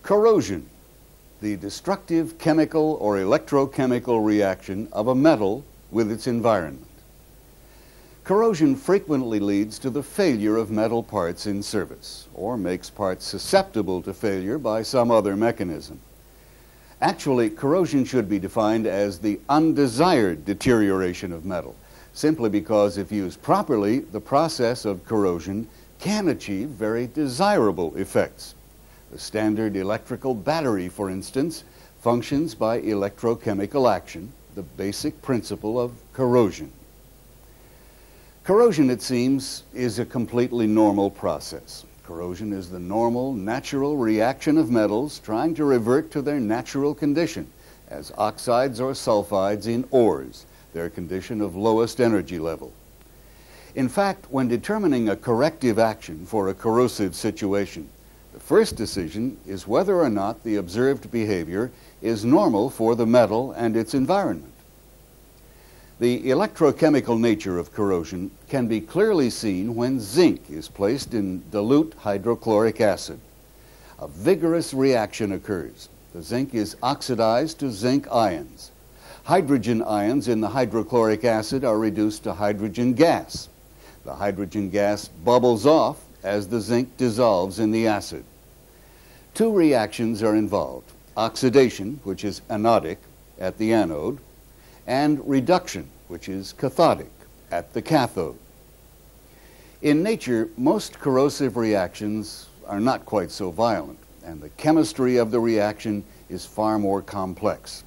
Corrosion, the destructive chemical or electrochemical reaction of a metal with its environment. Corrosion frequently leads to the failure of metal parts in service, or makes parts susceptible to failure by some other mechanism. Actually, corrosion should be defined as the undesired deterioration of metal, simply because if used properly, the process of corrosion can achieve very desirable effects. The standard electrical battery, for instance, functions by electrochemical action, the basic principle of corrosion. Corrosion, it seems, is a completely normal process. Corrosion is the normal, natural reaction of metals trying to revert to their natural condition as oxides or sulfides in ores, their condition of lowest energy level. In fact, when determining a corrective action for a corrosive situation, the first decision is whether or not the observed behavior is normal for the metal and its environment. The electrochemical nature of corrosion can be clearly seen when zinc is placed in dilute hydrochloric acid. A vigorous reaction occurs. The zinc is oxidized to zinc ions. Hydrogen ions in the hydrochloric acid are reduced to hydrogen gas. The hydrogen gas bubbles off as the zinc dissolves in the acid. Two reactions are involved: oxidation, which is anodic, at the anode, and reduction, which is cathodic, at the cathode. In nature, most corrosive reactions are not quite so violent, and the chemistry of the reaction is far more complex.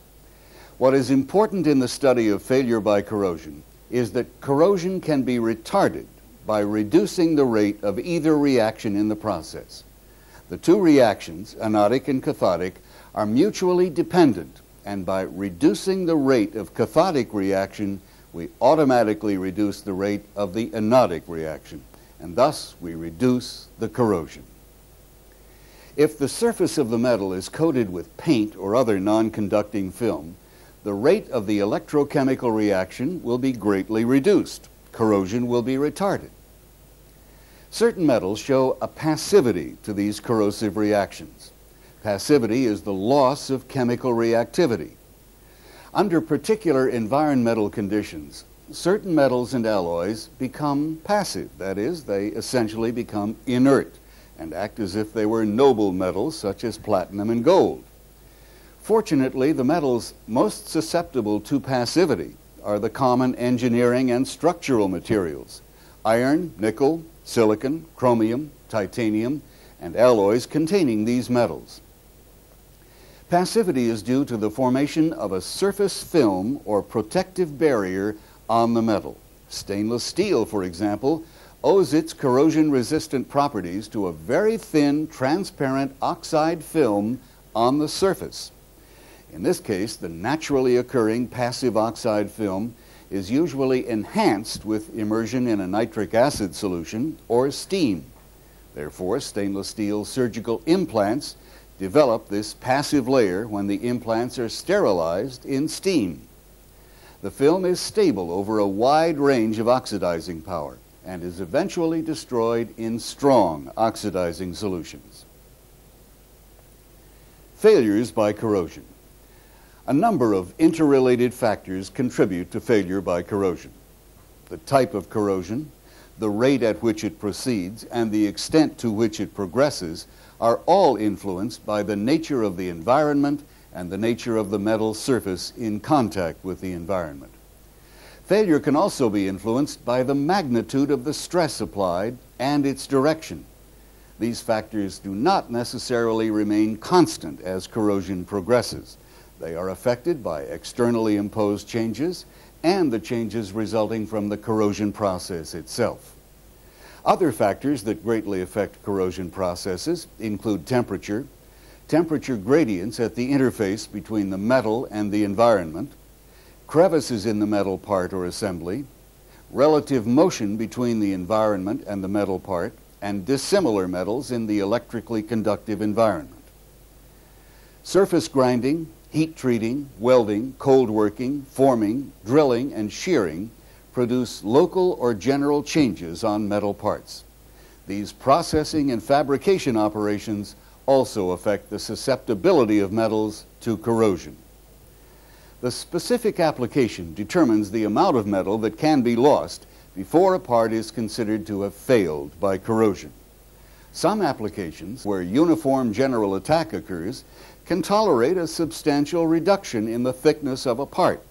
What is important in the study of failure by corrosion is that corrosion can be retarded by reducing the rate of either reaction in the process. The two reactions, anodic and cathodic, are mutually dependent, and by reducing the rate of cathodic reaction, we automatically reduce the rate of the anodic reaction, and thus we reduce the corrosion. If the surface of the metal is coated with paint or other non-conducting film, the rate of the electrochemical reaction will be greatly reduced. Corrosion will be retarded. Certain metals show a passivity to these corrosive reactions. Passivity is the loss of chemical reactivity. Under particular environmental conditions, certain metals and alloys become passive. That is, they essentially become inert and act as if they were noble metals such as platinum and gold. Fortunately, the metals most susceptible to passivity are the common engineering and structural materials: iron, nickel, silicon, chromium, titanium, and alloys containing these metals. Passivity is due to the formation of a surface film or protective barrier on the metal. Stainless steel, for example, owes its corrosion-resistant properties to a very thin, transparent oxide film on the surface. In this case, the naturally occurring passive oxide film is usually enhanced with immersion in a nitric acid solution or steam. Therefore, stainless steel surgical implants develop this passive layer when the implants are sterilized in steam. The film is stable over a wide range of oxidizing power and is eventually destroyed in strong oxidizing solutions. Failures by corrosion. A number of interrelated factors contribute to failure by corrosion. The type of corrosion, the rate at which it proceeds, and the extent to which it progresses are all influenced by the nature of the environment and the nature of the metal surface in contact with the environment. Failure can also be influenced by the magnitude of the stress applied and its direction. These factors do not necessarily remain constant as corrosion progresses. They are affected by externally imposed changes and the changes resulting from the corrosion process itself. Other factors that greatly affect corrosion processes include temperature, temperature gradients at the interface between the metal and the environment, crevices in the metal part or assembly, relative motion between the environment and the metal part, and dissimilar metals in the electrically conductive environment. Surface grinding, heat treating, welding, cold working, forming, drilling, and shearing produce local or general changes on metal parts. These processing and fabrication operations also affect the susceptibility of metals to corrosion. The specific application determines the amount of metal that can be lost before a part is considered to have failed by corrosion. Some applications, where uniform general attack occurs, can tolerate a substantial reduction in the thickness of a part.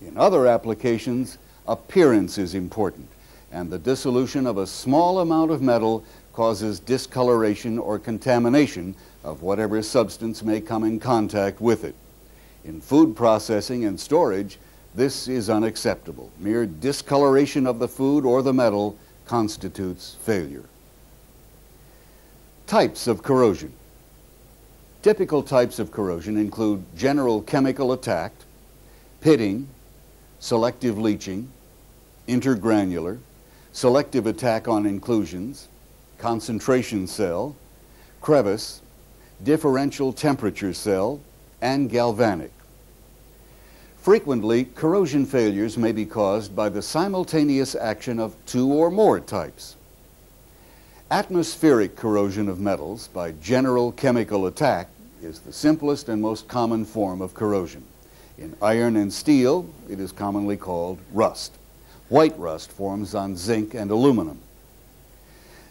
In other applications, appearance is important, and the dissolution of a small amount of metal causes discoloration or contamination of whatever substance may come in contact with it. In food processing and storage, this is unacceptable. Mere discoloration of the food or the metal constitutes failure. Types of corrosion. Typical types of corrosion include general chemical attack, pitting, selective leaching, intergranular, selective attack on inclusions, concentration cell, crevice, differential temperature cell, and galvanic. Frequently, corrosion failures may be caused by the simultaneous action of two or more types. Atmospheric corrosion of metals by general chemical attack is the simplest and most common form of corrosion. In iron and steel, it is commonly called rust. White rust forms on zinc and aluminum.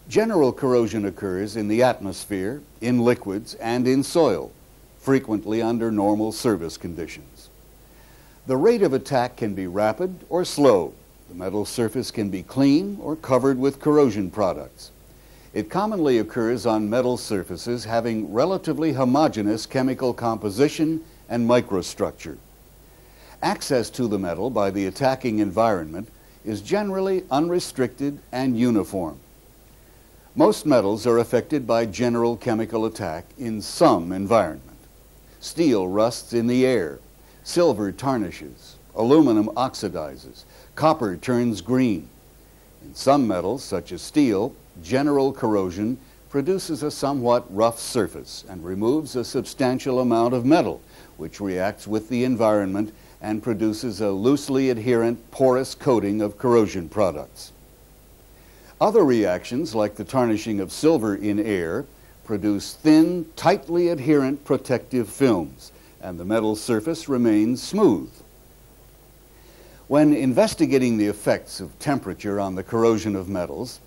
General corrosion occurs in the atmosphere, in liquids, and in soil, frequently under normal service conditions. The rate of attack can be rapid or slow. The metal surface can be clean or covered with corrosion products. It commonly occurs on metal surfaces having relatively homogeneous chemical composition and microstructure. Access to the metal by the attacking environment is generally unrestricted and uniform. Most metals are affected by general chemical attack in some environment. Steel rusts in the air, silver tarnishes, aluminum oxidizes, copper turns green. In some metals, such as steel, general corrosion produces a somewhat rough surface and removes a substantial amount of metal, which reacts with the environment and produces a loosely adherent porous coating of corrosion products. Other reactions, like the tarnishing of silver in air, produce thin, tightly adherent protective films, and the metal surface remains smooth. When investigating the effects of temperature on the corrosion of metals,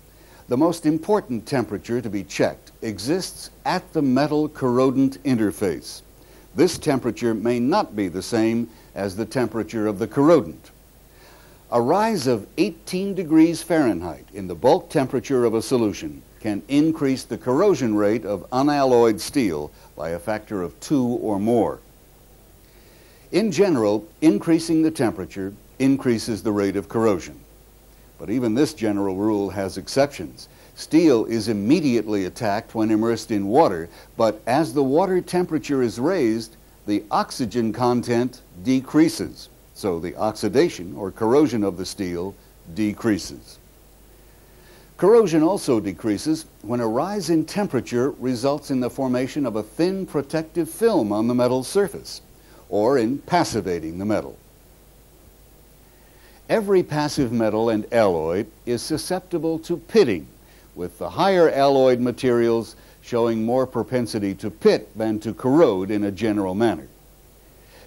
the most important temperature to be checked exists at the metal corrodant interface. This temperature may not be the same as the temperature of the corrodant. A rise of 18 degrees Fahrenheit in the bulk temperature of a solution can increase the corrosion rate of unalloyed steel by a factor of 2 or more. In general, increasing the temperature increases the rate of corrosion. But even this general rule has exceptions. Steel is immediately attacked when immersed in water, but as the water temperature is raised, the oxygen content decreases, so the oxidation or corrosion of the steel decreases. Corrosion also decreases when a rise in temperature results in the formation of a thin protective film on the metal surface, or in passivating the metal. Every passive metal and alloy is susceptible to pitting, with the higher alloyed materials showing more propensity to pit than to corrode in a general manner.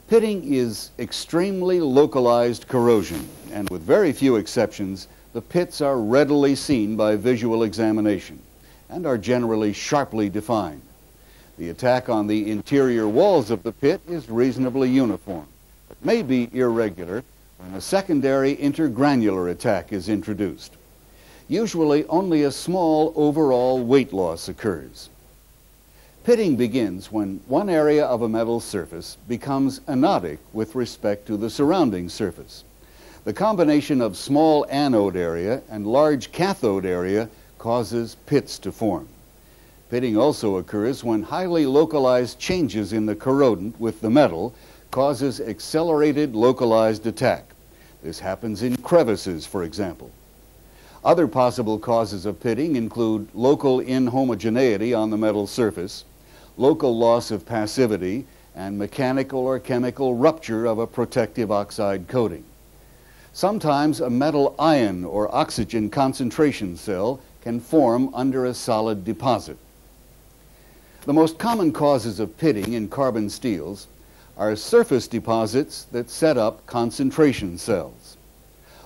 Pitting is extremely localized corrosion, and with very few exceptions, the pits are readily seen by visual examination and are generally sharply defined. The attack on the interior walls of the pit is reasonably uniform, but may be irregular when a secondary intergranular attack is introduced. Usually only a small overall weight loss occurs. Pitting begins when one area of a metal surface becomes anodic with respect to the surrounding surface. The combination of small anode area and large cathode area causes pits to form. Pitting also occurs when highly localized changes in the corrodant with the metal causes accelerated localized attack. This happens in crevices, for example. Other possible causes of pitting include local inhomogeneity on the metal surface, local loss of passivity, and mechanical or chemical rupture of a protective oxide coating. Sometimes a metal ion or oxygen concentration cell can form under a solid deposit. The most common causes of pitting in carbon steels are surface deposits that set up concentration cells.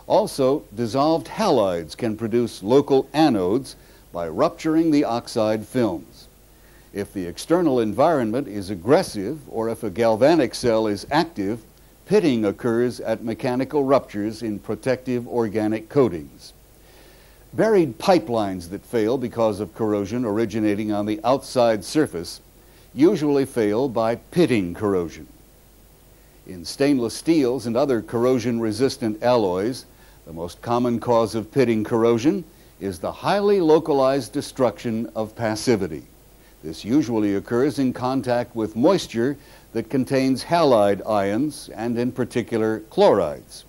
Also, dissolved halides can produce local anodes by rupturing the oxide films. If the external environment is aggressive or if a galvanic cell is active, pitting occurs at mechanical ruptures in protective organic coatings. Buried pipelines that fail because of corrosion originating on the outside surface usually fail by pitting corrosion. In stainless steels and other corrosion-resistant alloys, the most common cause of pitting corrosion is the highly localized destruction of passivity. This usually occurs in contact with moisture that contains halide ions and, in particular, chlorides.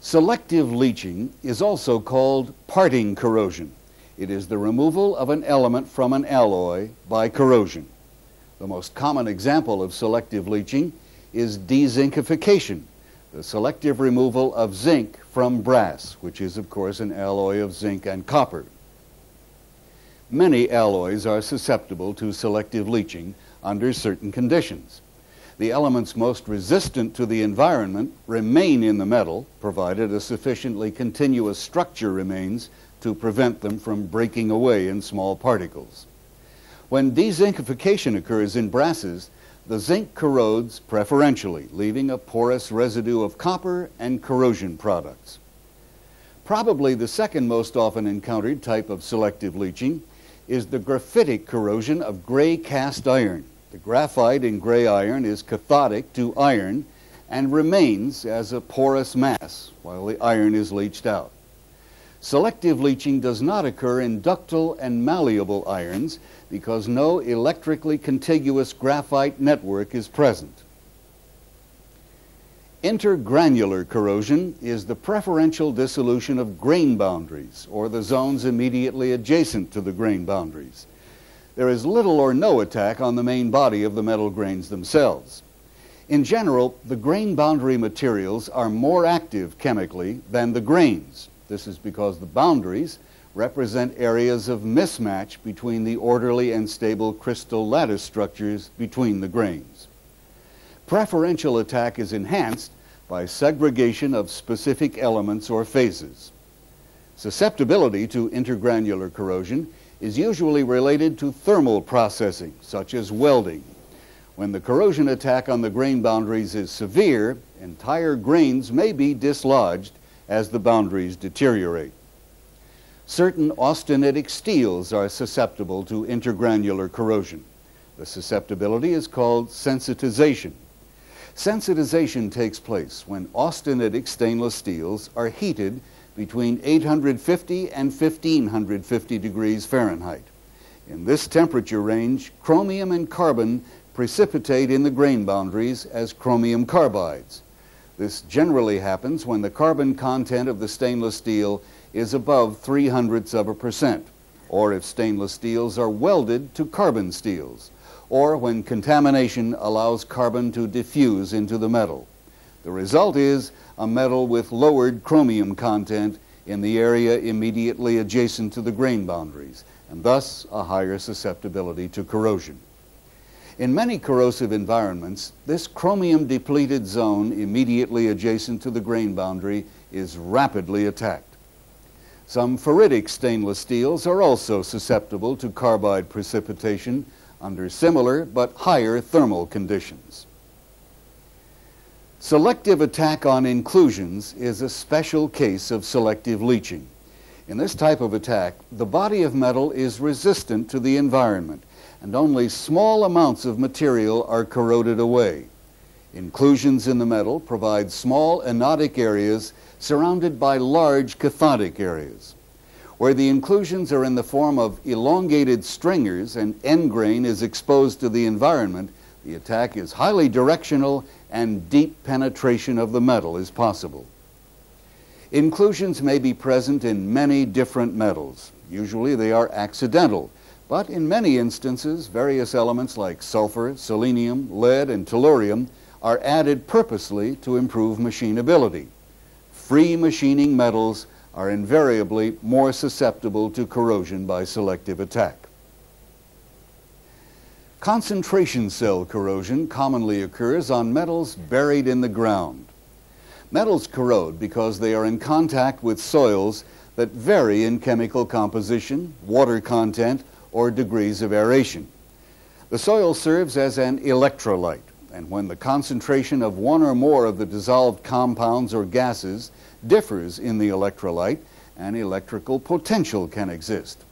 Selective leaching is also called parting corrosion. It is the removal of an element from an alloy by corrosion. The most common example of selective leaching is dezincification, the selective removal of zinc from brass, which is, of course, an alloy of zinc and copper. Many alloys are susceptible to selective leaching under certain conditions. The elements most resistant to the environment remain in the metal, provided a sufficiently continuous structure remains to prevent them from breaking away in small particles. When dezincification occurs in brasses, the zinc corrodes preferentially, leaving a porous residue of copper and corrosion products. Probably the second most often encountered type of selective leaching is the graphitic corrosion of gray cast iron. The graphite in gray iron is cathodic to iron and remains as a porous mass while the iron is leached out. Selective leaching does not occur in ductile and malleable irons because no electrically contiguous graphite network is present. Intergranular corrosion is the preferential dissolution of grain boundaries, or the zones immediately adjacent to the grain boundaries. There is little or no attack on the main body of the metal grains themselves. In general, the grain boundary materials are more active chemically than the grains. This is because the boundaries represent areas of mismatch between the orderly and stable crystal lattice structures between the grains. Preferential attack is enhanced by segregation of specific elements or phases. Susceptibility to intergranular corrosion is usually related to thermal processing, such as welding. When the corrosion attack on the grain boundaries is severe, entire grains may be dislodged as the boundaries deteriorate. Certain austenitic steels are susceptible to intergranular corrosion. The susceptibility is called sensitization. Sensitization takes place when austenitic stainless steels are heated between 850 and 1550 degrees Fahrenheit. In this temperature range, chromium and carbon precipitate in the grain boundaries as chromium carbides. This generally happens when the carbon content of the stainless steel is above 0.03%, or if stainless steels are welded to carbon steels, or when contamination allows carbon to diffuse into the metal. The result is a metal with lowered chromium content in the area immediately adjacent to the grain boundaries, and thus a higher susceptibility to corrosion. In many corrosive environments, this chromium-depleted zone immediately adjacent to the grain boundary is rapidly attacked. Some ferritic stainless steels are also susceptible to carbide precipitation under similar but higher thermal conditions. Selective attack on inclusions is a special case of selective leaching. In this type of attack, the body of metal is resistant to the environment, and only small amounts of material are corroded away. Inclusions in the metal provide small anodic areas surrounded by large cathodic areas. Where the inclusions are in the form of elongated stringers and end grain is exposed to the environment, the attack is highly directional and deep penetration of the metal is possible. Inclusions may be present in many different metals. Usually they are accidental, but in many instances, various elements like sulfur, selenium, lead, and tellurium are added purposely to improve machinability. Free machining metals are invariably more susceptible to corrosion by selective attack. Concentration cell corrosion commonly occurs on metals buried in the ground. Metals corrode because they are in contact with soils that vary in chemical composition, water content, or degrees of aeration. The soil serves as an electrolyte, and when the concentration of one or more of the dissolved compounds or gases differs in the electrolyte, an electrical potential can exist.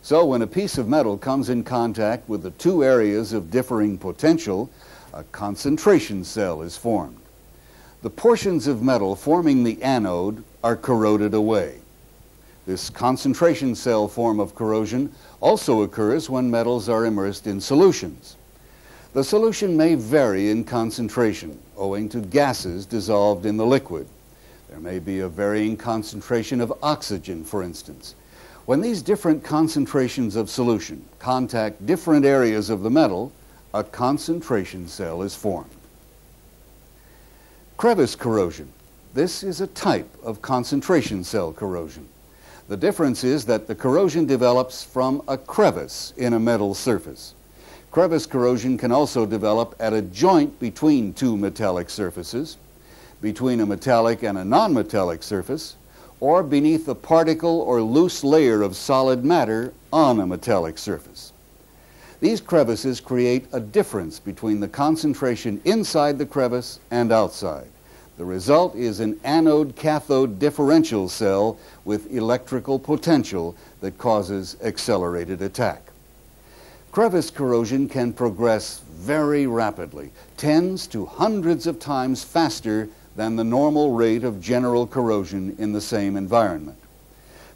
So when a piece of metal comes in contact with the two areas of differing potential, a concentration cell is formed. The portions of metal forming the anode are corroded away. This concentration cell form of corrosion also occurs when metals are immersed in solutions. The solution may vary in concentration owing to gases dissolved in the liquid. There may be a varying concentration of oxygen, for instance. When these different concentrations of solution contact different areas of the metal, a concentration cell is formed. Crevice corrosion. This is a type of concentration cell corrosion. The difference is that the corrosion develops from a crevice in a metal surface. Crevice corrosion can also develop at a joint between two metallic surfaces, between a metallic and a non-metallic surface, or beneath a particle or loose layer of solid matter on a metallic surface. These crevices create a difference between the concentration inside the crevice and outside. The result is an anode-cathode differential cell with electrical potential that causes accelerated attack. Crevice corrosion can progress very rapidly, tens to hundreds of times faster than the normal rate of general corrosion in the same environment.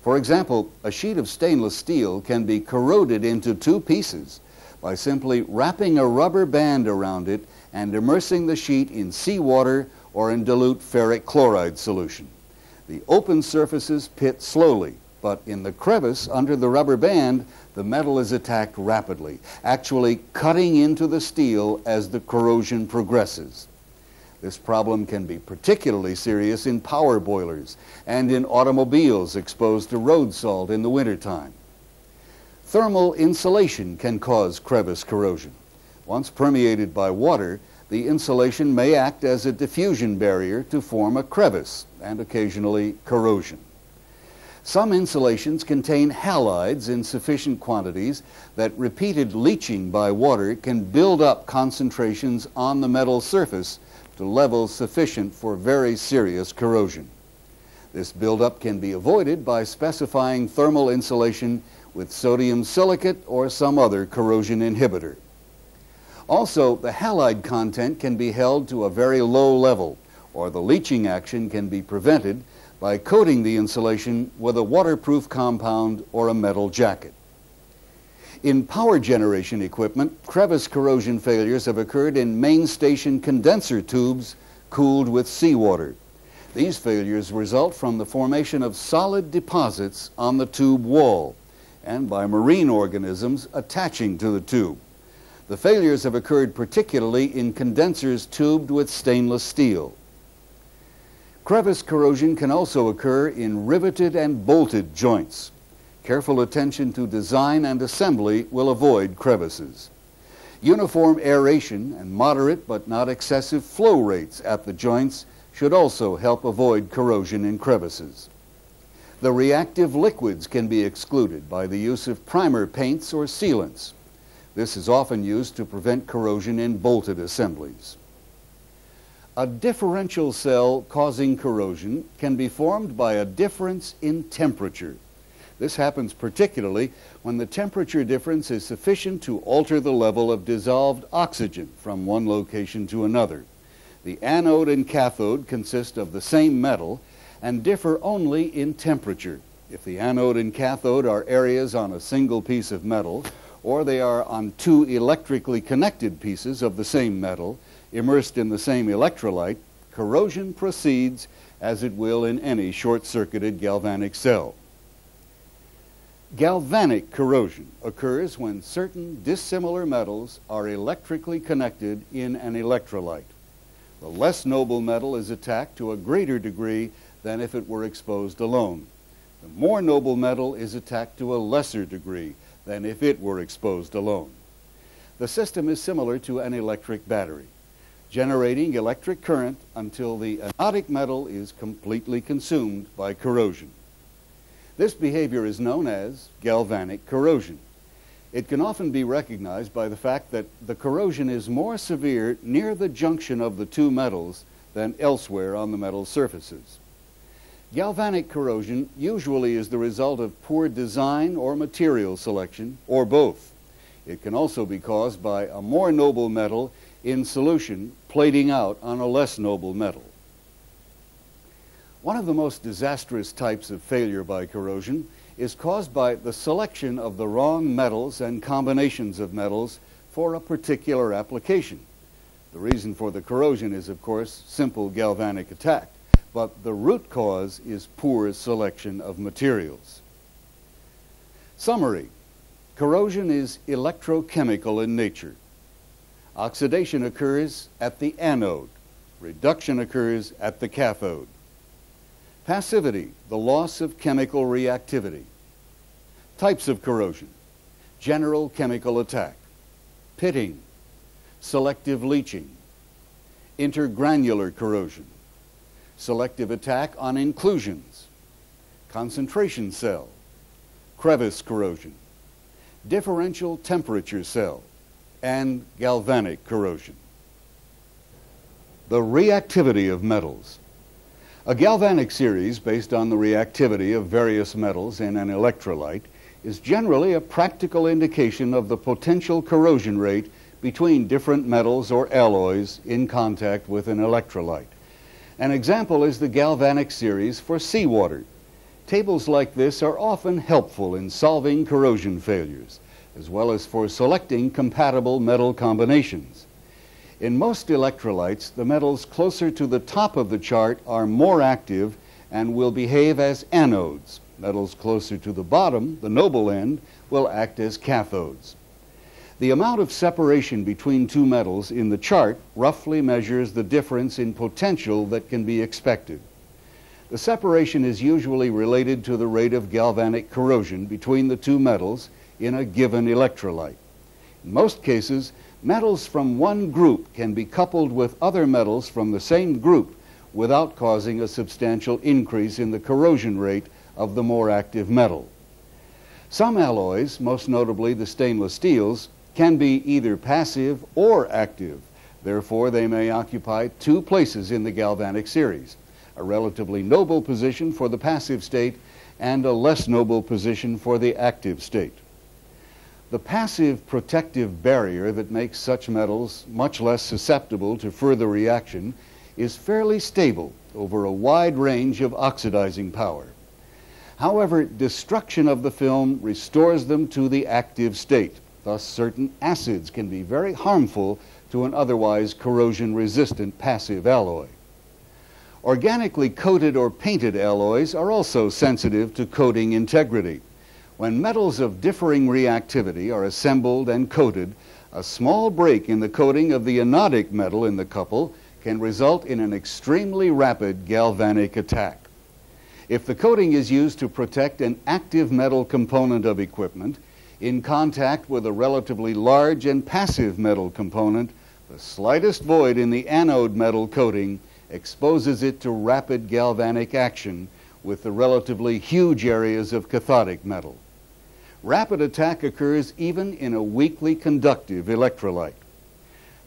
For example, a sheet of stainless steel can be corroded into two pieces by simply wrapping a rubber band around it and immersing the sheet in seawater or in dilute ferric chloride solution. The open surfaces pit slowly, but in the crevice under the rubber band, the metal is attacked rapidly, actually cutting into the steel as the corrosion progresses. This problem can be particularly serious in power boilers and in automobiles exposed to road salt in the wintertime. Thermal insulation can cause crevice corrosion. Once permeated by water, the insulation may act as a diffusion barrier to form a crevice and occasionally corrosion. Some insulations contain halides in sufficient quantities that repeated leaching by water can build up concentrations on the metal surface to levels sufficient for very serious corrosion. This buildup can be avoided by specifying thermal insulation with sodium silicate or some other corrosion inhibitor. Also, the halide content can be held to a very low level, or the leaching action can be prevented by coating the insulation with a waterproof compound or a metal jacket. In power generation equipment, crevice corrosion failures have occurred in main station condenser tubes cooled with seawater. These failures result from the formation of solid deposits on the tube wall and by marine organisms attaching to the tube. The failures have occurred particularly in condensers tubed with stainless steel. Crevice corrosion can also occur in riveted and bolted joints. Careful attention to design and assembly will avoid crevices. Uniform aeration and moderate but not excessive flow rates at the joints should also help avoid corrosion in crevices. The reactive liquids can be excluded by the use of primer paints or sealants. This is often used to prevent corrosion in bolted assemblies. A differential cell causing corrosion can be formed by a difference in temperature. This happens particularly when the temperature difference is sufficient to alter the level of dissolved oxygen from one location to another. The anode and cathode consist of the same metal and differ only in temperature. If the anode and cathode are areas on a single piece of metal, or they are on two electrically connected pieces of the same metal, immersed in the same electrolyte, corrosion proceeds as it will in any short-circuited galvanic cell. Galvanic corrosion occurs when certain dissimilar metals are electrically connected in an electrolyte. The less noble metal is attacked to a greater degree than if it were exposed alone. The more noble metal is attacked to a lesser degree than if it were exposed alone. The system is similar to an electric battery, generating electric current until the anodic metal is completely consumed by corrosion. This behavior is known as galvanic corrosion. It can often be recognized by the fact that the corrosion is more severe near the junction of the two metals than elsewhere on the metal surfaces. Galvanic corrosion usually is the result of poor design or material selection, or both. It can also be caused by a more noble metal in solution plating out on a less noble metal. One of the most disastrous types of failure by corrosion is caused by the selection of the wrong metals and combinations of metals for a particular application. The reason for the corrosion is, of course, simple galvanic attack, but the root cause is poor selection of materials. Summary: corrosion is electrochemical in nature. Oxidation occurs at the anode. Reduction occurs at the cathode. Passivity, the loss of chemical reactivity. Types of corrosion: general chemical attack, pitting, selective leaching, intergranular corrosion, selective attack on inclusions, concentration cell, crevice corrosion, differential temperature cell, and galvanic corrosion. The reactivity of metals. A galvanic series based on the reactivity of various metals in an electrolyte is generally a practical indication of the potential corrosion rate between different metals or alloys in contact with an electrolyte. An example is the galvanic series for seawater. Tables like this are often helpful in solving corrosion failures, as well as for selecting compatible metal combinations. In most electrolytes, the metals closer to the top of the chart are more active and will behave as anodes. Metals closer to the bottom, the noble end, will act as cathodes. The amount of separation between two metals in the chart roughly measures the difference in potential that can be expected. The separation is usually related to the rate of galvanic corrosion between the two metals in a given electrolyte. In most cases, metals from one group can be coupled with other metals from the same group without causing a substantial increase in the corrosion rate of the more active metal. Some alloys, most notably the stainless steels, can be either passive or active. Therefore, they may occupy two places in the galvanic series, a relatively noble position for the passive state and a less noble position for the active state. The passive protective barrier that makes such metals much less susceptible to further reaction is fairly stable over a wide range of oxidizing power. However, destruction of the film restores them to the active state. Thus, certain acids can be very harmful to an otherwise corrosion-resistant passive alloy. Organically coated or painted alloys are also sensitive to coating integrity. When metals of differing reactivity are assembled and coated, a small break in the coating of the anodic metal in the couple can result in an extremely rapid galvanic attack. If the coating is used to protect an active metal component of equipment in contact with a relatively large and passive metal component, the slightest void in the anode metal coating exposes it to rapid galvanic action with the relatively huge areas of cathodic metal. Rapid attack occurs even in a weakly conductive electrolyte.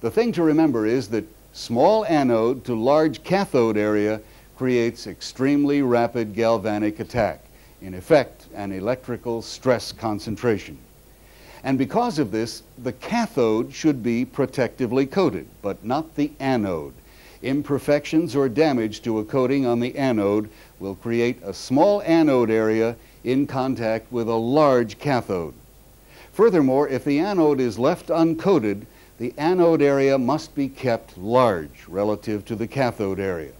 The thing to remember is that small anode to large cathode area creates extremely rapid galvanic attack, in effect an electrical stress concentration. And because of this, the cathode should be protectively coated, but not the anode. Imperfections or damage to a coating on the anode will create a small anode area in contact with a large cathode. Furthermore, if the anode is left uncoated, the anode area must be kept large relative to the cathode area.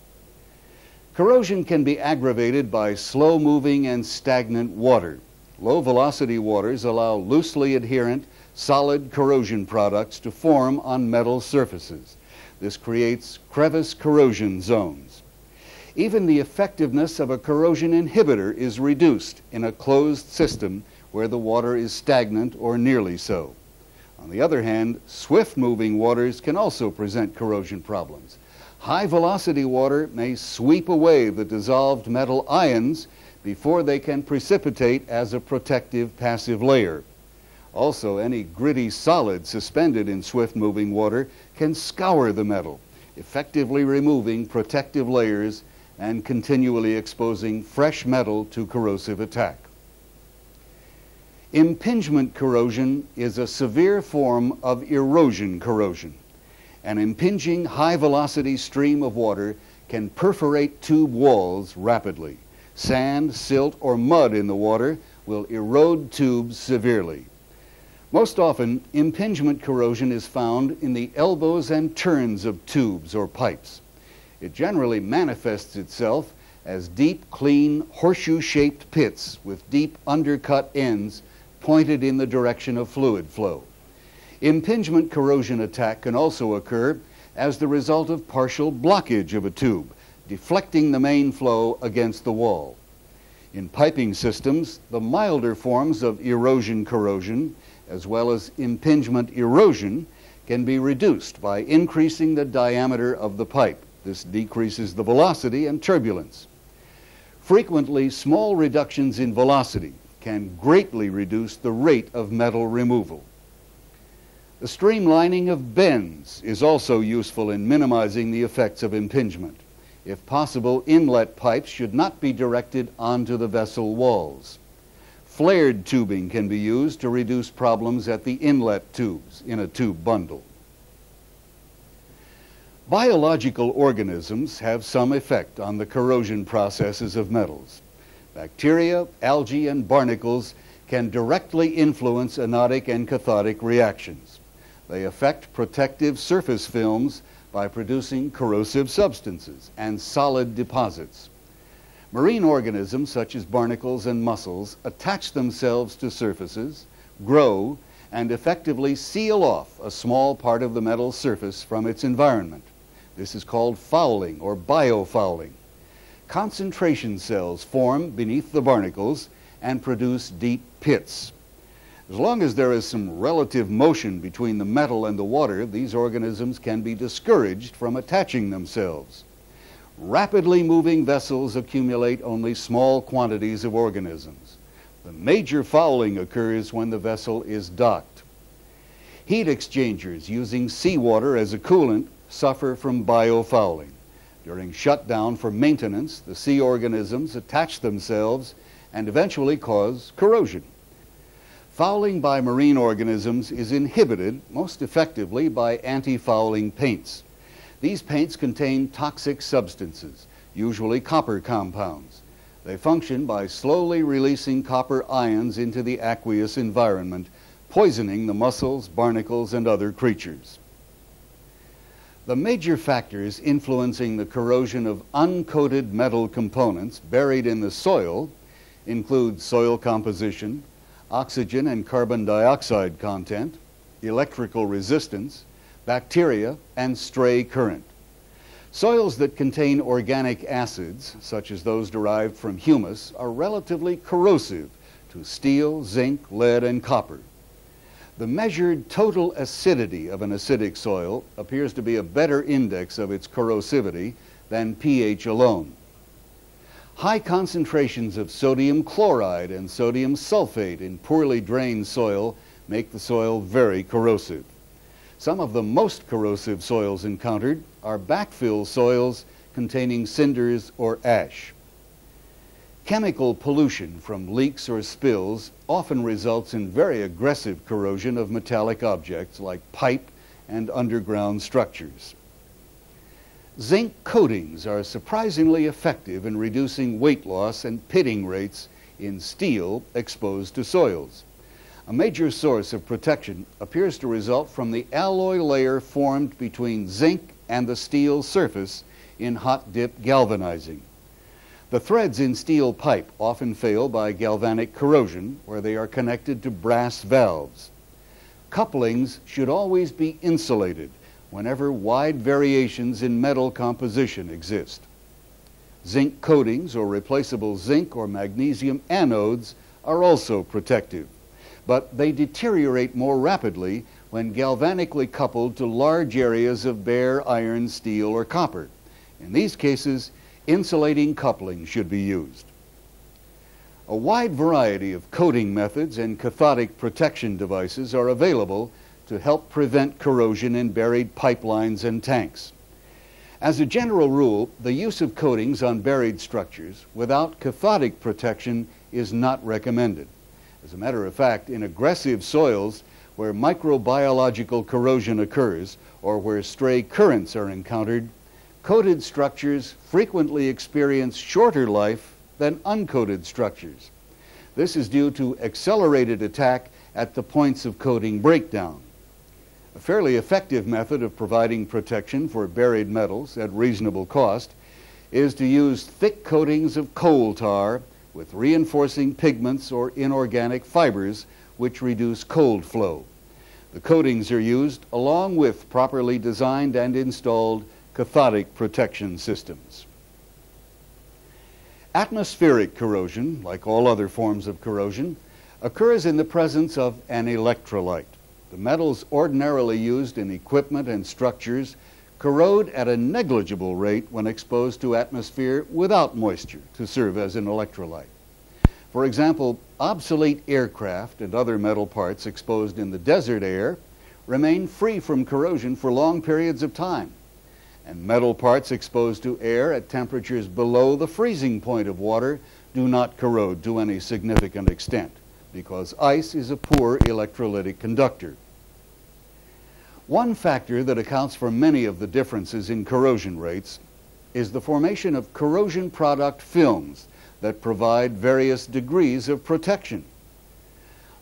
Corrosion can be aggravated by slow-moving and stagnant water. Low-velocity waters allow loosely adherent, solid corrosion products to form on metal surfaces. This creates crevice corrosion zones. Even the effectiveness of a corrosion inhibitor is reduced in a closed system where the water is stagnant or nearly so. On the other hand, swift-moving waters can also present corrosion problems. High-velocity water may sweep away the dissolved metal ions before they can precipitate as a protective passive layer. Also, any gritty solid suspended in swift-moving water can scour the metal, effectively removing protective layers and continually exposing fresh metal to corrosive attack. Impingement corrosion is a severe form of erosion corrosion. An impinging high-velocity stream of water can perforate tube walls rapidly. Sand, silt, or mud in the water will erode tubes severely. Most often, impingement corrosion is found in the elbows and turns of tubes or pipes. It generally manifests itself as deep, clean, horseshoe-shaped pits with deep undercut ends pointed in the direction of fluid flow. Impingement corrosion attack can also occur as the result of partial blockage of a tube, deflecting the main flow against the wall. In piping systems, the milder forms of erosion corrosion, as well as impingement erosion, can be reduced by increasing the diameter of the pipe. This decreases the velocity and turbulence. Frequently, small reductions in velocity can greatly reduce the rate of metal removal. The streamlining of bends is also useful in minimizing the effects of impingement. If possible, inlet pipes should not be directed onto the vessel walls. Flared tubing can be used to reduce problems at the inlet tubes in a tube bundle. Biological organisms have some effect on the corrosion processes of metals. Bacteria, algae, and barnacles can directly influence anodic and cathodic reactions. They affect protective surface films by producing corrosive substances and solid deposits. Marine organisms such as barnacles and mussels attach themselves to surfaces, grow, and effectively seal off a small part of the metal surface from its environment. This is called fouling or biofouling. Concentration cells form beneath the barnacles and produce deep pits. As long as there is some relative motion between the metal and the water, these organisms can be discouraged from attaching themselves. Rapidly moving vessels accumulate only small quantities of organisms. The major fouling occurs when the vessel is docked. Heat exchangers using seawater as a coolant suffer from biofouling. During shutdown for maintenance, the sea organisms attach themselves and eventually cause corrosion. Fouling by marine organisms is inhibited most effectively by anti-fouling paints. These paints contain toxic substances, usually copper compounds. They function by slowly releasing copper ions into the aqueous environment, poisoning the mussels, barnacles, and other creatures. The major factors influencing the corrosion of uncoated metal components buried in the soil include soil composition, oxygen and carbon dioxide content, electrical resistance, bacteria, and stray current. Soils that contain organic acids, such as those derived from humus, are relatively corrosive to steel, zinc, lead, and copper. The measured total acidity of an acidic soil appears to be a better index of its corrosivity than pH alone. High concentrations of sodium chloride and sodium sulfate in poorly drained soil make the soil very corrosive. Some of the most corrosive soils encountered are backfill soils containing cinders or ash. Chemical pollution from leaks or spills often results in very aggressive corrosion of metallic objects like pipe and underground structures. Zinc coatings are surprisingly effective in reducing weight loss and pitting rates in steel exposed to soils. A major source of protection appears to result from the alloy layer formed between zinc and the steel surface in hot dip galvanizing. The threads in steel pipe often fail by galvanic corrosion where they are connected to brass valves. Couplings should always be insulated whenever wide variations in metal composition exist. Zinc coatings or replaceable zinc or magnesium anodes are also protective, but they deteriorate more rapidly when galvanically coupled to large areas of bare iron, steel, or copper. In these cases, insulating coupling should be used. A wide variety of coating methods and cathodic protection devices are available to help prevent corrosion in buried pipelines and tanks. As a general rule, the use of coatings on buried structures without cathodic protection is not recommended. As a matter of fact, in aggressive soils where microbiological corrosion occurs or where stray currents are encountered, coated structures frequently experience shorter life than uncoated structures. This is due to accelerated attack at the points of coating breakdown. A fairly effective method of providing protection for buried metals at reasonable cost is to use thick coatings of coal tar with reinforcing pigments or inorganic fibers which reduce cold flow. The coatings are used along with properly designed and installed cathodic protection systems. Atmospheric corrosion, like all other forms of corrosion, occurs in the presence of an electrolyte. The metals ordinarily used in equipment and structures corrode at a negligible rate when exposed to atmosphere without moisture to serve as an electrolyte. For example, obsolete aircraft and other metal parts exposed in the desert air remain free from corrosion for long periods of time. And metal parts exposed to air at temperatures below the freezing point of water do not corrode to any significant extent, because ice is a poor electrolytic conductor. One factor that accounts for many of the differences in corrosion rates is the formation of corrosion product films that provide various degrees of protection.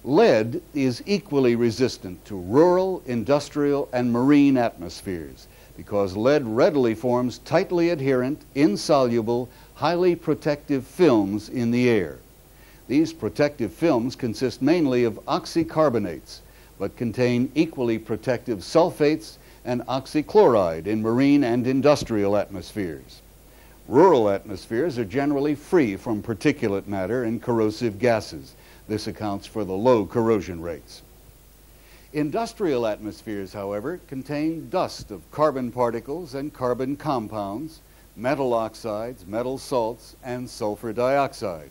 Lead is equally resistant to rural, industrial, and marine atmospheres because lead readily forms tightly adherent, insoluble, highly protective films in the air. These protective films consist mainly of oxycarbonates, but contain equally protective sulfates and oxychloride in marine and industrial atmospheres. Rural atmospheres are generally free from particulate matter and corrosive gases. This accounts for the low corrosion rates. Industrial atmospheres, however, contain dust of carbon particles and carbon compounds, metal oxides, metal salts, and sulfur dioxide.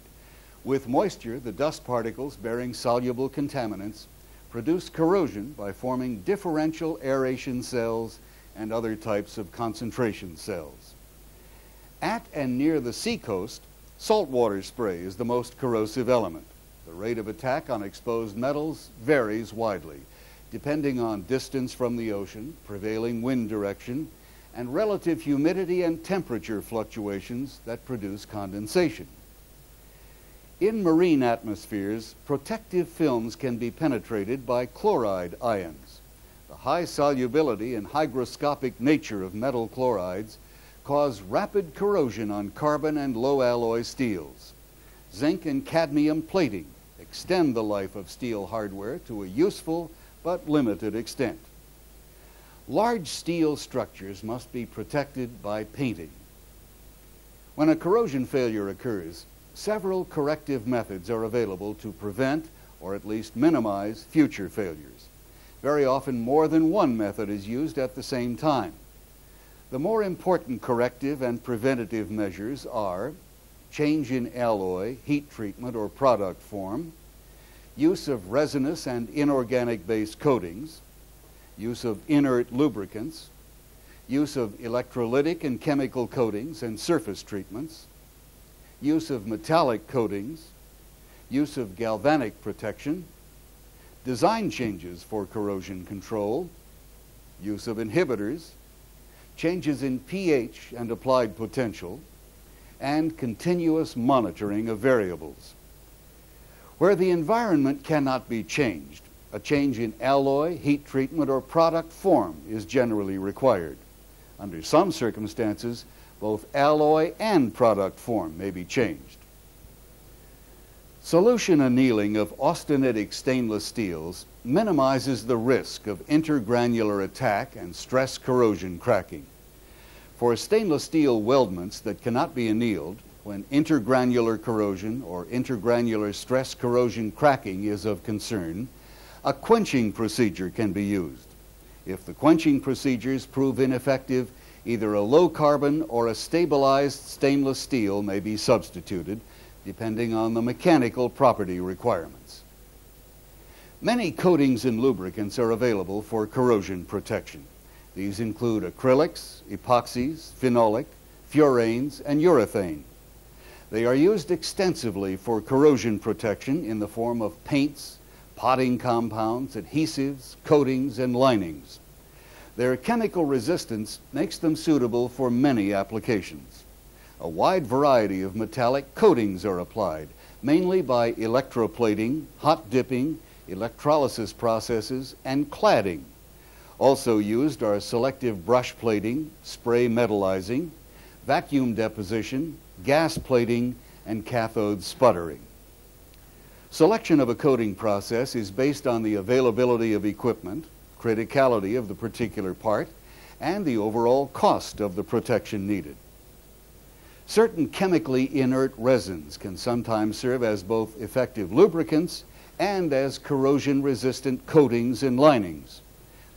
With moisture, the dust particles bearing soluble contaminants produce corrosion by forming differential aeration cells and other types of concentration cells. At and near the seacoast, saltwater spray is the most corrosive element. The rate of attack on exposed metals varies widely, depending on distance from the ocean, prevailing wind direction, and relative humidity and temperature fluctuations that produce condensation. In marine atmospheres, protective films can be penetrated by chloride ions. The high solubility and hygroscopic nature of metal chlorides cause rapid corrosion on carbon and low alloy steels. Zinc and cadmium plating extend the life of steel hardware to a useful but limited extent. Large steel structures must be protected by painting. When a corrosion failure occurs, several corrective methods are available to prevent or at least minimize future failures. Very often more than one method is used at the same time. The more important corrective and preventative measures are change in alloy, heat treatment, or product form, use of resinous and inorganic-based coatings, use of inert lubricants, use of electrolytic and chemical coatings and surface treatments, use of metallic coatings, use of galvanic protection, design changes for corrosion control, use of inhibitors, changes in pH and applied potential, and continuous monitoring of variables. Where the environment cannot be changed, a change in alloy, heat treatment, or product form is generally required. Under some circumstances, both alloy and product form may be changed. Solution annealing of austenitic stainless steels minimizes the risk of intergranular attack and stress corrosion cracking. For stainless steel weldments that cannot be annealed, when intergranular corrosion or intergranular stress corrosion cracking is of concern, A quenching procedure can be used. If the quenching procedures prove ineffective, either a low-carbon or a stabilized stainless steel may be substituted, depending on the mechanical property requirements. Many coatings and lubricants are available for corrosion protection. These include acrylics, epoxies, phenolic, furanes, and urethane. They are used extensively for corrosion protection in the form of paints, potting compounds, adhesives, coatings, and linings. Their chemical resistance makes them suitable for many applications. A wide variety of metallic coatings are applied, mainly by electroplating, hot dipping, electrolysis processes, and cladding. Also used are selective brush plating, spray metallizing, vacuum deposition, gas plating, and cathode sputtering. Selection of a coating process is based on the availability of equipment, criticality of the particular part, and the overall cost of the protection needed. Certain chemically inert resins can sometimes serve as both effective lubricants and as corrosion-resistant coatings and linings.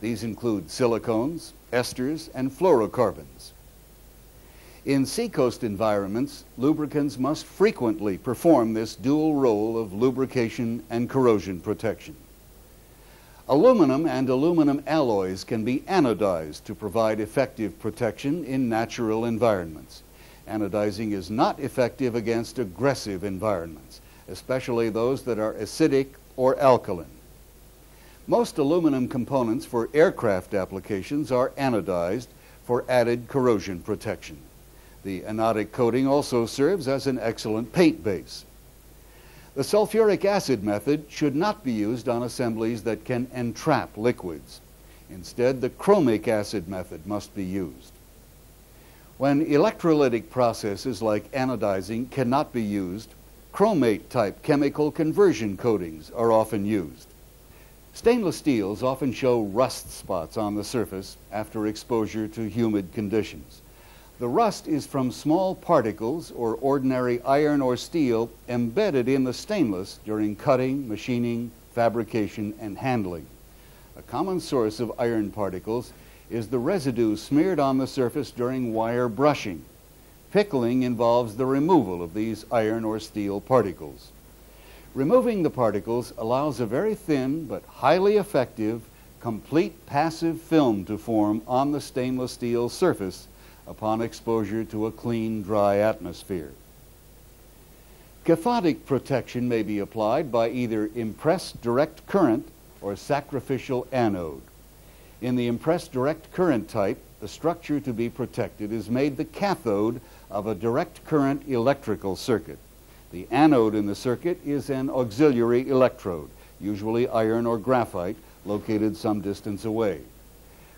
These include silicones, esters, and fluorocarbons. In seacoast environments, lubricants must frequently perform this dual role of lubrication and corrosion protection. Aluminum and aluminum alloys can be anodized to provide effective protection in natural environments. Anodizing is not effective against aggressive environments, especially those that are acidic or alkaline. Most aluminum components for aircraft applications are anodized for added corrosion protection. The anodic coating also serves as an excellent paint base. The sulfuric acid method should not be used on assemblies that can entrap liquids. Instead, the chromic acid method must be used. When electrolytic processes like anodizing cannot be used, chromate-type chemical conversion coatings are often used. Stainless steels often show rust spots on the surface after exposure to humid conditions. The rust is from small particles or ordinary iron or steel embedded in the stainless during cutting, machining, fabrication, and handling. A common source of iron particles is the residue smeared on the surface during wire brushing. Pickling involves the removal of these iron or steel particles. Removing the particles allows a very thin but highly effective, complete passive film to form on the stainless steel surface upon exposure to a clean, dry atmosphere. Cathodic protection may be applied by either impressed direct current or sacrificial anode. In the impressed direct current type, the structure to be protected is made the cathode of a direct current electrical circuit. The anode in the circuit is an auxiliary electrode, usually iron or graphite, located some distance away.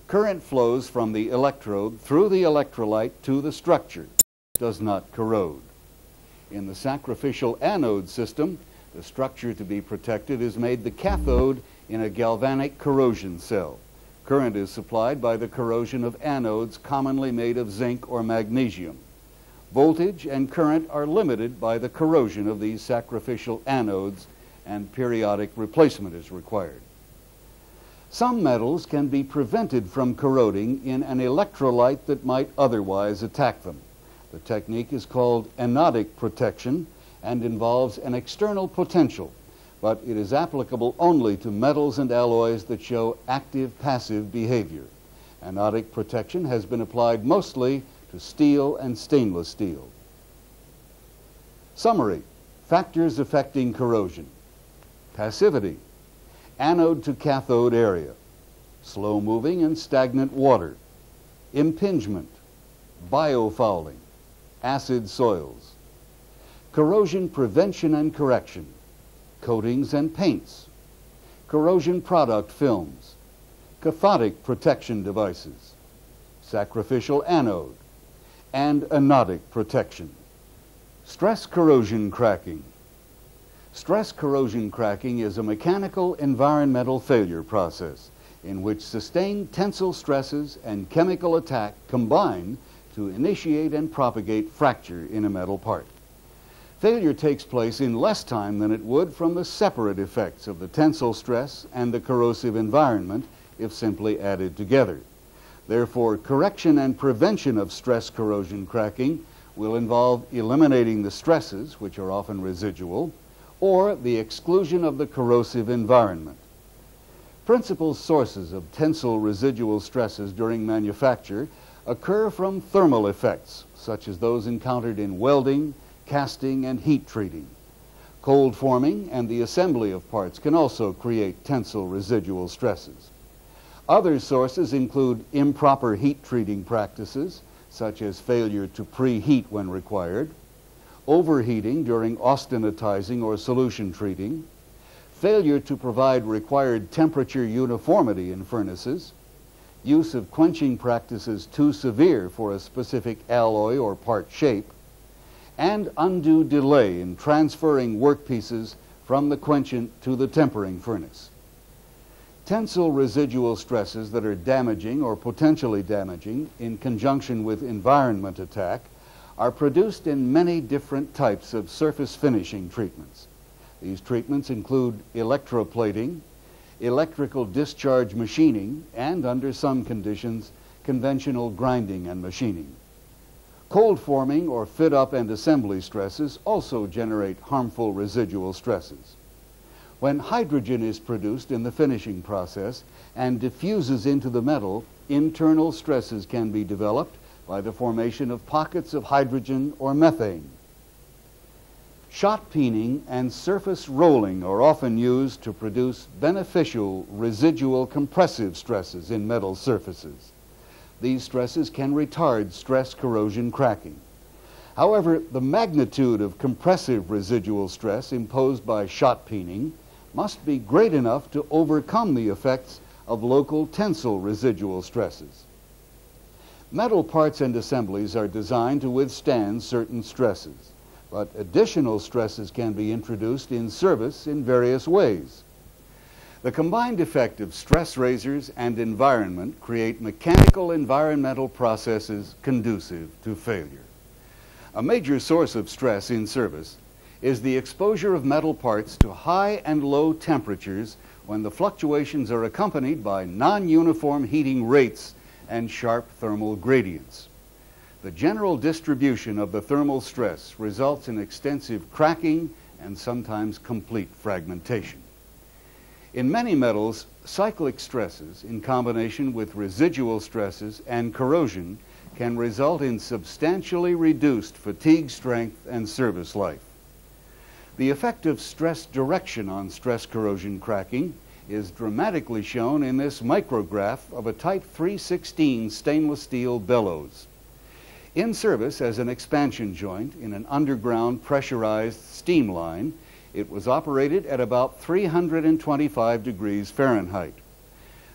Current flows from the electrode through the electrolyte to the structure. It does not corrode. In the sacrificial anode system, the structure to be protected is made the cathode in a galvanic corrosion cell. Current is supplied by the corrosion of anodes commonly made of zinc or magnesium. Voltage and current are limited by the corrosion of these sacrificial anodes, and periodic replacement is required. Some metals can be prevented from corroding in an electrolyte that might otherwise attack them. The technique is called anodic protection and involves an external potential, but it is applicable only to metals and alloys that show active-passive behavior. Anodic protection has been applied mostly to steel and stainless steel. Summary: factors affecting corrosion. Passivity, anode to cathode area, slow-moving and stagnant water, impingement, biofouling, acid soils, corrosion prevention and correction, coatings and paints, corrosion product films, cathodic protection devices, sacrificial anode, and anodic protection. Stress corrosion cracking. Stress corrosion cracking is a mechanical environmental failure process in which sustained tensile stresses and chemical attack combine to initiate and propagate fracture in a metal part. Failure takes place in less time than it would from the separate effects of the tensile stress and the corrosive environment if simply added together. Therefore, correction and prevention of stress corrosion cracking will involve eliminating the stresses, which are often residual, or the exclusion of the corrosive environment. Principal sources of tensile residual stresses during manufacture occur from thermal effects, such as those encountered in welding, casting, and heat treating. Cold forming and the assembly of parts can also create tensile residual stresses. Other sources include improper heat treating practices, such as failure to preheat when required, overheating during austenitizing or solution treating, failure to provide required temperature uniformity in furnaces, use of quenching practices too severe for a specific alloy or part shape, and undue delay in transferring workpieces from the quenchant to the tempering furnace. Tensile residual stresses that are damaging or potentially damaging in conjunction with environment attack are produced in many different types of surface finishing treatments. These treatments include electroplating, electrical discharge machining, and under some conditions, conventional grinding and machining. Cold forming or fit-up and assembly stresses also generate harmful residual stresses. When hydrogen is produced in the finishing process and diffuses into the metal, internal stresses can be developed by the formation of pockets of hydrogen or methane. Shot peening and surface rolling are often used to produce beneficial residual compressive stresses in metal surfaces. These stresses can retard stress corrosion cracking. However, the magnitude of compressive residual stress imposed by shot peening must be great enough to overcome the effects of local tensile residual stresses. Metal parts and assemblies are designed to withstand certain stresses, but additional stresses can be introduced in service in various ways. The combined effect of stress raisers and environment create mechanical environmental processes conducive to failure. A major source of stress in service is the exposure of metal parts to high and low temperatures when the fluctuations are accompanied by non-uniform heating rates and sharp thermal gradients. The general distribution of the thermal stress results in extensive cracking and sometimes complete fragmentation. In many metals, cyclic stresses in combination with residual stresses and corrosion can result in substantially reduced fatigue strength and service life. The effect of stress direction on stress corrosion cracking is dramatically shown in this micrograph of a Type 316 stainless steel bellows. In service as an expansion joint in an underground pressurized steam line, it was operated at about 325 degrees Fahrenheit.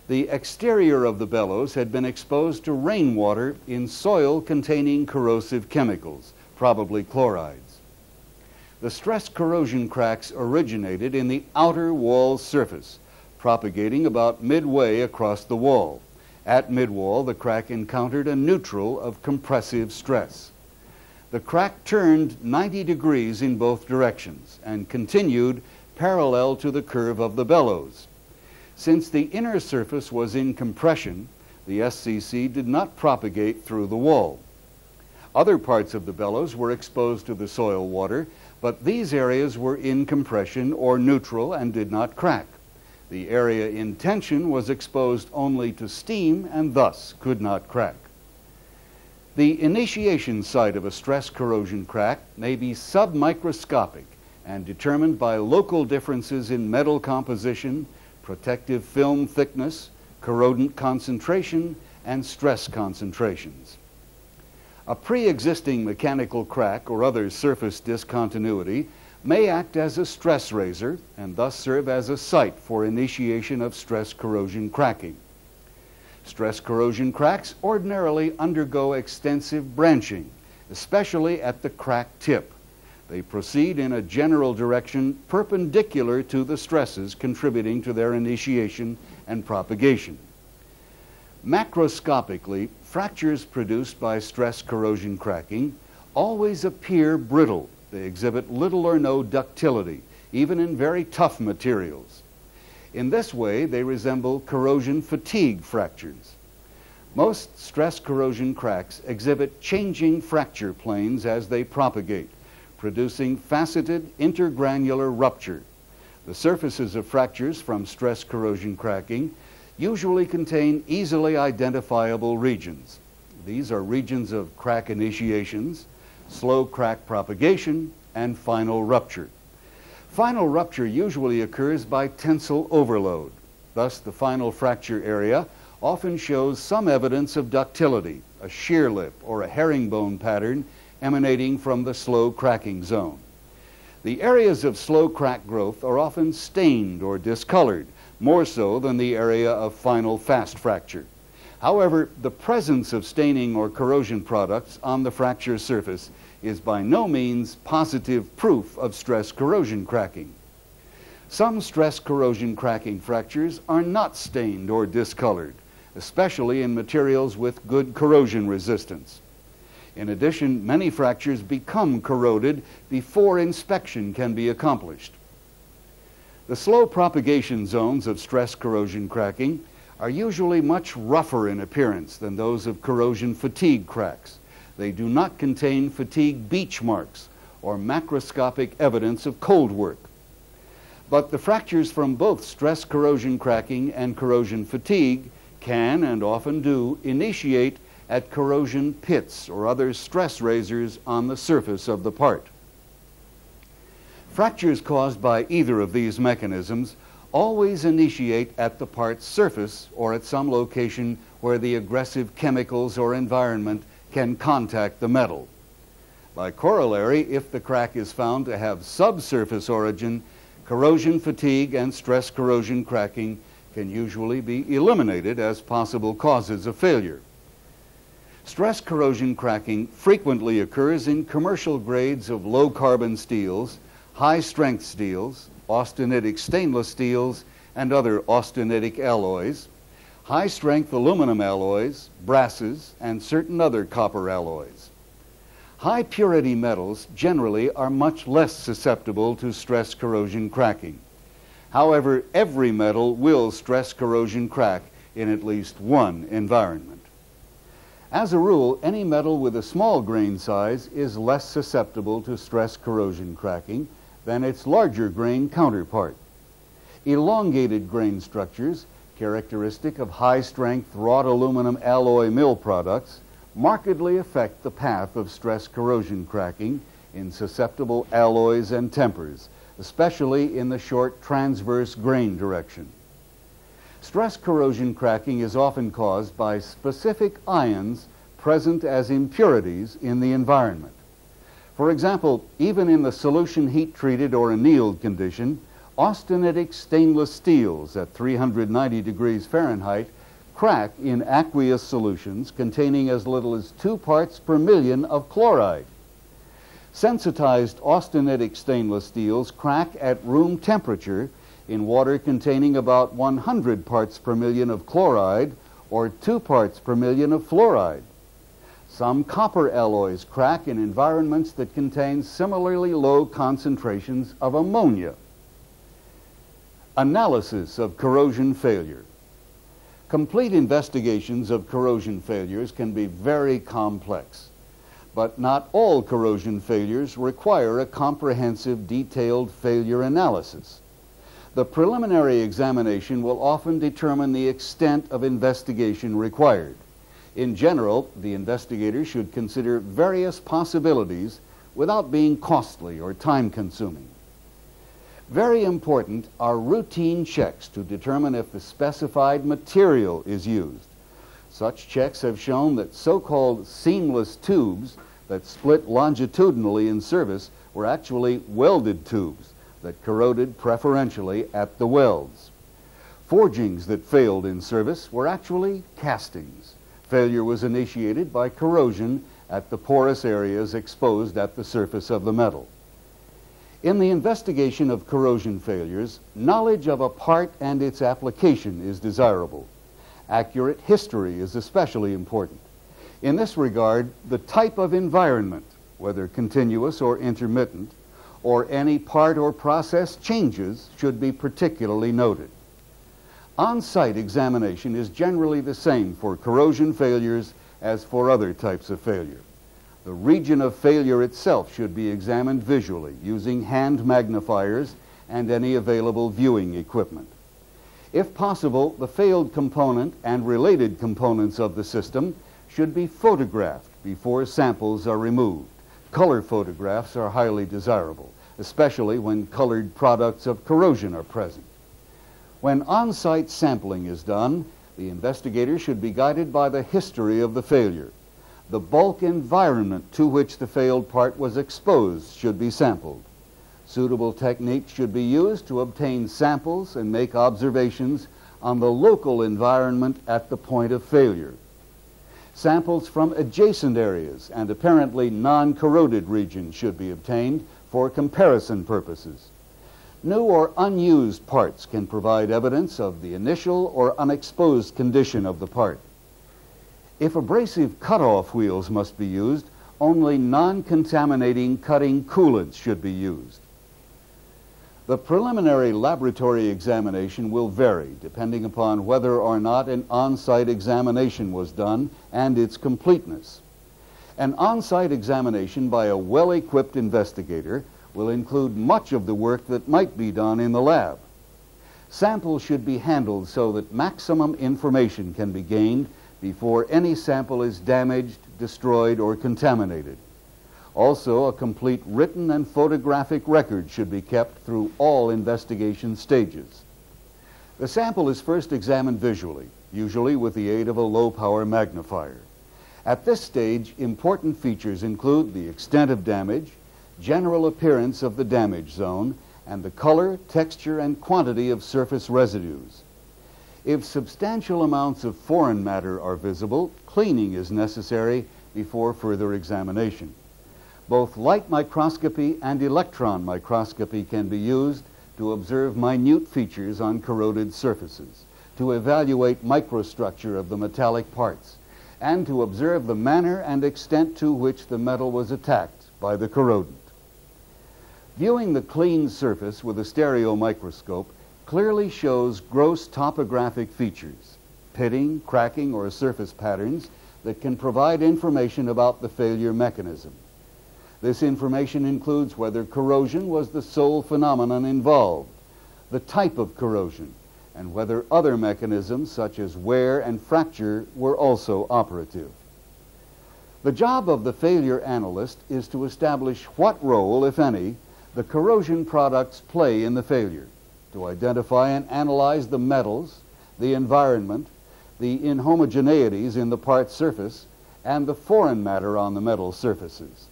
The exterior of the bellows had been exposed to rainwater in soil containing corrosive chemicals, probably chlorides. The stress corrosion cracks originated in the outer wall surface, propagating about midway across the wall. At midwall, the crack encountered a neutral of compressive stress. The crack turned 90 degrees in both directions and continued parallel to the curve of the bellows. Since the inner surface was in compression, the SCC did not propagate through the wall. Other parts of the bellows were exposed to the soil water, but these areas were in compression or neutral and did not crack. The area in tension was exposed only to steam and thus could not crack. The initiation site of a stress corrosion crack may be submicroscopic and determined by local differences in metal composition, protective film thickness, corrodant concentration, and stress concentrations. A pre-existing mechanical crack or other surface discontinuity may act as a stress raiser and thus serve as a site for initiation of stress corrosion cracking. Stress corrosion cracks ordinarily undergo extensive branching, especially at the crack tip. They proceed in a general direction perpendicular to the stresses contributing to their initiation and propagation. Macroscopically, fractures produced by stress corrosion cracking always appear brittle They exhibit little or no ductility, even in very tough materials. In this way, they resemble corrosion fatigue fractures. Most stress corrosion cracks exhibit changing fracture planes as they propagate, producing faceted intergranular rupture. The surfaces of fractures from stress corrosion cracking usually contain easily identifiable regions. These are regions of crack initiations, slow crack propagation, and final rupture. Final rupture usually occurs by tensile overload. Thus, the final fracture area often shows some evidence of ductility, a shear lip or a herringbone pattern emanating from the slow cracking zone. The areas of slow crack growth are often stained or discolored, more so than the area of final fast fracture. However, the presence of staining or corrosion products on the fracture surface is by no means positive proof of stress corrosion cracking. Some stress corrosion cracking fractures are not stained or discolored, especially in materials with good corrosion resistance. In addition, many fractures become corroded before inspection can be accomplished. The slow propagation zones of stress corrosion cracking are usually much rougher in appearance than those of corrosion fatigue cracks. They do not contain fatigue beach marks or macroscopic evidence of cold work. But the fractures from both stress corrosion cracking and corrosion fatigue can and often do initiate at corrosion pits or other stress razors on the surface of the part. Fractures caused by either of these mechanisms always initiate at the part's surface or at some location where the aggressive chemicals or environment can contact the metal. By corollary, if the crack is found to have subsurface origin, corrosion fatigue and stress corrosion cracking can usually be eliminated as possible causes of failure. Stress corrosion cracking frequently occurs in commercial grades of low-carbon steels, high-strength steels, austenitic stainless steels, and other austenitic alloys, high-strength aluminum alloys, brasses, and certain other copper alloys. High-purity metals generally are much less susceptible to stress corrosion cracking. However, every metal will stress corrosion crack in at least one environment. As a rule, any metal with a small grain size is less susceptible to stress corrosion cracking than its larger grain counterpart. Elongated grain structures, characteristic of high-strength wrought aluminum alloy mill products, markedly affect the path of stress corrosion cracking in susceptible alloys and tempers, especially in the short transverse grain direction. Stress corrosion cracking is often caused by specific ions present as impurities in the environment. For example, even in the solution heat-treated or annealed condition, austenitic stainless steels at 390 degrees Fahrenheit crack in aqueous solutions containing as little as 2 parts per million of chloride. Sensitized austenitic stainless steels crack at room temperature in water containing about 100 parts per million of chloride or 2 parts per million of fluoride. Some copper alloys crack in environments that contain similarly low concentrations of ammonia. Analysis of corrosion failure. Complete investigations of corrosion failures can be very complex, but not all corrosion failures require a comprehensive, detailed failure analysis. The preliminary examination will often determine the extent of investigation required. In general, the investigator should consider various possibilities without being costly or time-consuming. Very important are routine checks to determine if the specified material is used. Such checks have shown that so-called seamless tubes that split longitudinally in service were actually welded tubes that corroded preferentially at the welds. Forgings that failed in service were actually castings. Failure was initiated by corrosion at the porous areas exposed at the surface of the metal. In the investigation of corrosion failures, knowledge of a part and its application is desirable. Accurate history is especially important. In this regard, the type of environment, whether continuous or intermittent, or any part or process changes should be particularly noted. On-site examination is generally the same for corrosion failures as for other types of failure. The region of failure itself should be examined visually using hand magnifiers and any available viewing equipment. If possible, the failed component and related components of the system should be photographed before samples are removed. Color photographs are highly desirable, especially when colored products of corrosion are present. When on-site sampling is done, the investigator should be guided by the history of the failure. The bulk environment to which the failed part was exposed should be sampled. Suitable techniques should be used to obtain samples and make observations on the local environment at the point of failure. Samples from adjacent areas and apparently non-corroded regions should be obtained for comparison purposes. New or unused parts can provide evidence of the initial or unexposed condition of the part. If abrasive cutoff wheels must be used, only non-contaminating cutting coolants should be used. The preliminary laboratory examination will vary depending upon whether or not an on-site examination was done and its completeness. An on-site examination by a well-equipped investigator will include much of the work that might be done in the lab. Samples should be handled so that maximum information can be gained before any sample is damaged, destroyed, or contaminated. Also, a complete written and photographic record should be kept through all investigation stages. The sample is first examined visually, usually with the aid of a low-power magnifier. At this stage, important features include the extent of damage, general appearance of the damage zone, and the color, texture, and quantity of surface residues. If substantial amounts of foreign matter are visible, cleaning is necessary before further examination. Both light microscopy and electron microscopy can be used to observe minute features on corroded surfaces, to evaluate microstructure of the metallic parts, and to observe the manner and extent to which the metal was attacked by the corrodant. Viewing the clean surface with a stereo microscope clearly shows gross topographic features, pitting, cracking, or surface patterns that can provide information about the failure mechanism. This information includes whether corrosion was the sole phenomenon involved, the type of corrosion, and whether other mechanisms such as wear and fracture were also operative. The job of the failure analyst is to establish what role, if any, the corrosion products play in the failure, to identify and analyze the metals, the environment, the inhomogeneities in the part's surface, and the foreign matter on the metal surfaces.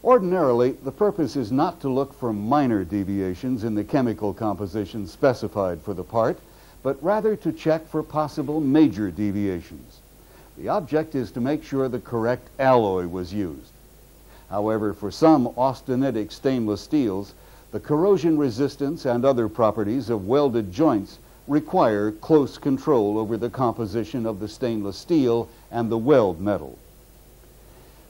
Ordinarily, the purpose is not to look for minor deviations in the chemical composition specified for the part, but rather to check for possible major deviations. The object is to make sure the correct alloy was used. However, for some austenitic stainless steels, the corrosion resistance and other properties of welded joints require close control over the composition of the stainless steel and the weld metal.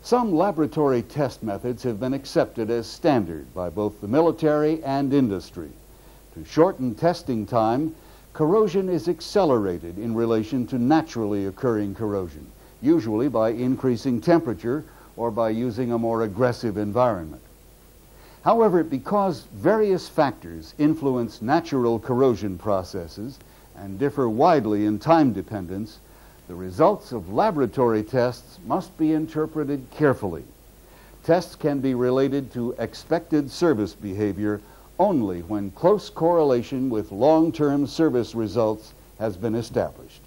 Some laboratory test methods have been accepted as standard by both the military and industry. To shorten testing time, corrosion is accelerated in relation to naturally occurring corrosion, usually by increasing temperature or by using a more aggressive environment. However, because various factors influence natural corrosion processes and differ widely in time dependence, the results of laboratory tests must be interpreted carefully. Tests can be related to expected service behavior only when close correlation with long-term service results has been established.